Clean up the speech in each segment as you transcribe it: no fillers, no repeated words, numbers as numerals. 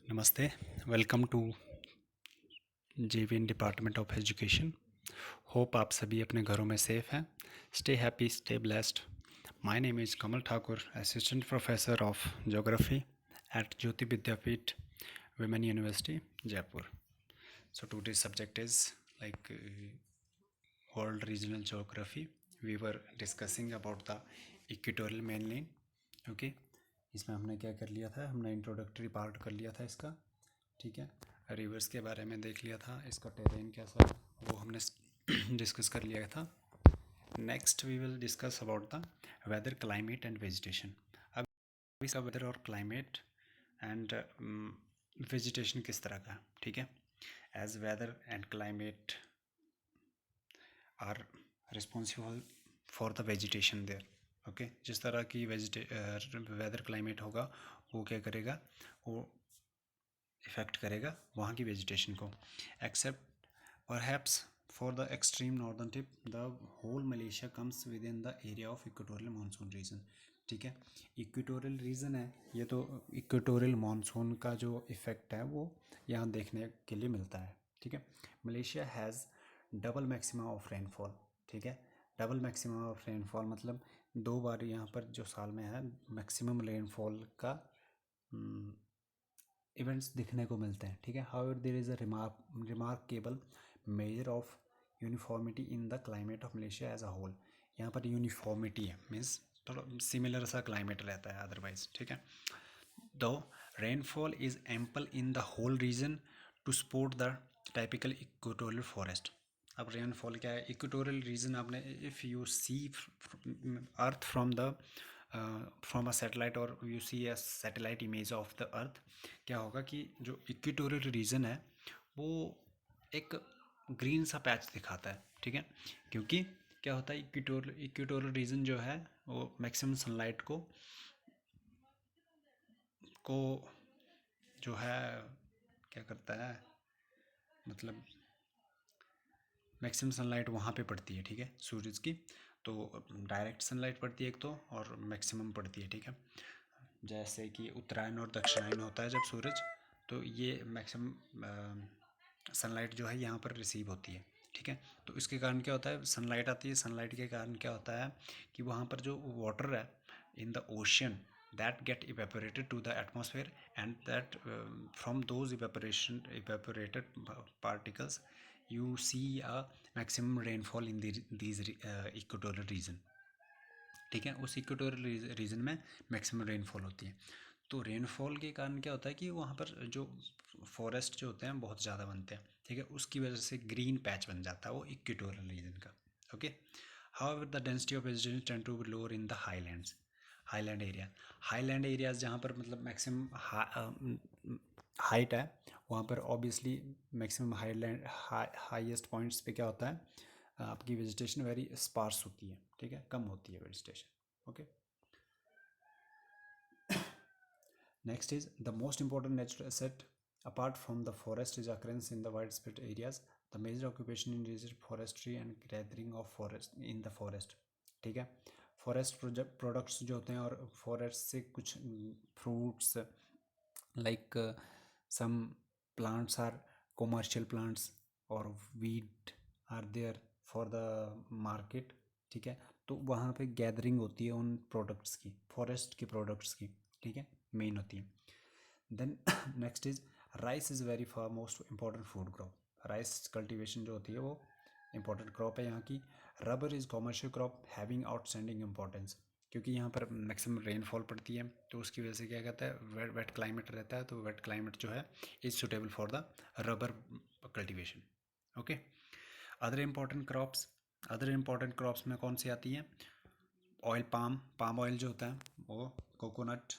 नमस्ते। Welcome to JVN department of education. Hope आप सभी अपने घरों में सेफ हैं। Stay happy, stay blessed. My name is Kamal Thakur, assistant professor of geography at Jyoti Vidyapeeth Women University, Jaipur. So today's subject is like world regional geography. We were discussing about the equatorial mainland. Okay, इसमें हमने क्या कर लिया था, हमने introductory part कर लिया था इसका। ठीक है, रिवर्स के बारे में देख लिया था, इसका टेरेन कैसा है वो हमने डिस्कस कर लिया था। Next we will discuss about the weather, climate and vegetation. अब इसका वेदर और क्लाइमेट एंड वेजिटेशन किस तरह का है। ठीक है, as weather and climate are responsible for the vegetation there. Okay, जिस तरह की वेदर क्लाइमेट होगा वो क्या करेगा, वो इफ़ेक्ट करेगा वहाँ की वेजिटेशन को। Except perhaps for the extreme northern tip the whole Malaysia comes within the area of equatorial monsoon region. ठीक है, इक्वेटोरियल रीजन है ये, तो इक्वेटोरियल मानसून का जो इफ़ेक्ट है वो यहाँ देखने के लिए मिलता है। ठीक है, Malaysia has double maxima of rainfall. ठीक है, डबल मैक्सिमम ऑफ रेनफॉल मतलब दो बार यहाँ पर जो साल में है मैक्सिमम रेनफॉल का इवेंट्स दिखने को मिलते हैं। ठीक है, however there is a remarkable measure of uniformity in the climate of Malaysia as a whole. यहाँ पर यूनिफॉर्मिटी है, मीन्स थोड़ा सिमिलर सा क्लाइमेट रहता है अदरवाइज। ठीक है, दो rainfall is ample in the whole region to support the typical equatorial forest. अब रेनफॉल क्या है, इक्वेटोरियल रीजन आपने if you see earth from a satellite और you see a satellite image of the earth, क्या होगा कि जो equatorial region है वो एक ग्रीन सा पैच दिखाता है। ठीक है, क्योंकि क्या होता है, इक्वेटोरियल रीजन जो है वो मैक्सिमम सनलाइट को जो है क्या करता है, मतलब मैक्सिमम सनलाइट वहाँ पे पड़ती है। ठीक है, सूरज की तो डायरेक्ट सनलाइट पड़ती है एक तो, और मैक्सिमम पड़ती है। ठीक है, जैसे कि उत्तरायण और दक्षिणायन होता है जब सूरज, तो ये मैक्सिमम सनलाइट जो है यहाँ पर रिसीव होती है। ठीक है, तो इसके कारण क्या होता है, सनलाइट आती है, सनलाइट के कारण क्या होता है कि वहाँ पर जो वाटर है in the ocean that get evaporated to the atmosphere, and that from those evaporated particles you see a maximum rainfall in these equatorial region। ठीक है, उस इक्वेटोरियल रीजन में मैक्सिमम रेनफॉल होती है। तो रेनफॉल के कारण क्या होता है कि वहाँ पर जो फॉरेस्ट जो होते हैं बहुत ज़्यादा बनते हैं। ठीक है, उसकी वजह से ग्रीन पैच बन जाता है वो इक्वेटोरियल रीजन का। Okay, however the density of vegetation tend to be lower in the highlands. Highland areas जहाँ पर मतलब मैक्सिमम हाइट है, वहाँ पर ऑब्वियसली मैक्सिमम हाईएस्ट पॉइंट्स पे क्या होता है, आपकी वेजिटेशन वेरी स्पार्स होती है। ठीक है, कम होती है vegetation. Okay, next is the most important natural asset apart from the forest is occurrence in the wide spread areas. The major occupation in is forestry and gathering of forest in the forest. ठीक है, forest products जो होते हैं और forest से कुछ fruits like some plants are commercial plants और wheat are there for the market. ठीक है, तो वहाँ पे गैदरिंग होती है उन प्रोडक्ट्स की, फॉरेस्ट के प्रोडक्ट्स की। ठीक है, मेन होती है। Then next is rice is very for most important food crop. Rice cultivation जो होती है वो इंपॉर्टेंट क्रॉप है यहाँ की। Rubber is commercial crop having outstanding importance, क्योंकि यहाँ पर मैक्सिमम रेनफॉल पड़ती है तो उसकी वजह से क्या कहता है, वेट क्लाइमेट रहता है, तो वेट क्लाइमेट जो है is suitable for the rubber cultivation. Okay, other important crops में कौन सी आती हैं, ऑयल पाम ऑयल जो होता है वो, coconut,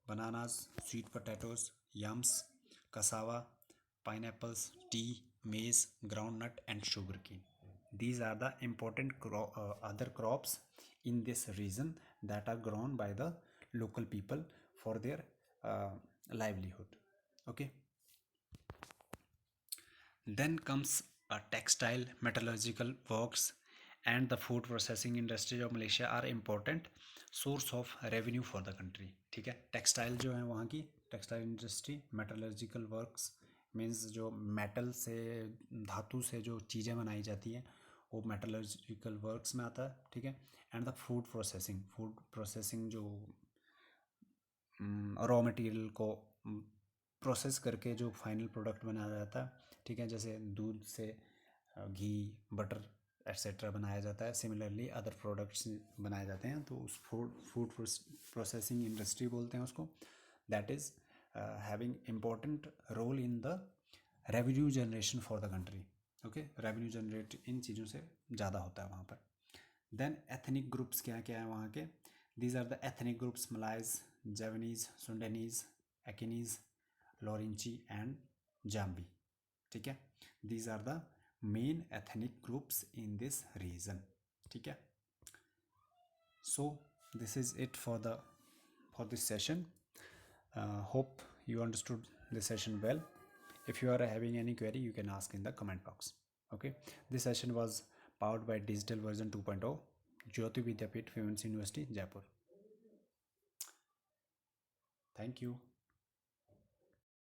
bananas, sweet potatoes, yams, cassava, pineapples, tea, maize, groundnut and sugarcane. These are the important other crops in this region that are grown by the local people for their livelihood. Okay, then comes textile, metallurgical works and the food processing industry of Malaysia are important source of revenue for the country। ठीक है, textile जो है वहाँ की textile industry, metallurgical works means जो metal से, धातु से जो चीज़ें बनाई जाती हैं वो मेटलर्जिकल वर्क्स में आता है, ठीक है। एंड द फूड प्रोसेसिंग जो रॉ मटेरियल को प्रोसेस करके जो फाइनल प्रोडक्ट बनाया जाता है, ठीक है, जैसे दूध से घी, बटर एक्सेट्रा बनाया जाता है, सिमिलरली अदर प्रोडक्ट्स बनाए जाते हैं, तो उस फूड प्रोसेसिंग इंडस्ट्री बोलते हैं उसको। That is having important role in the revenue generation for the country. Okay, revenue generate इन चीज़ों से ज़्यादा होता है वहाँ पर। देन एथनिक ग्रुप्स क्या क्या है वहाँ के? These are the ethnic groups Malays, Javanese, Sundanese, Acehnese, Lorenchi and Jambi, ठीक है। These are the main ethnic groups in this region, ठीक है। So this is it for this session. Hope you understood the session well. If you are having any query, you can ask in the comment box. Okay, this session was powered by Digital Version 2.0, Jyoti Vidyapeeth Women's University, Jaipur. Thank you.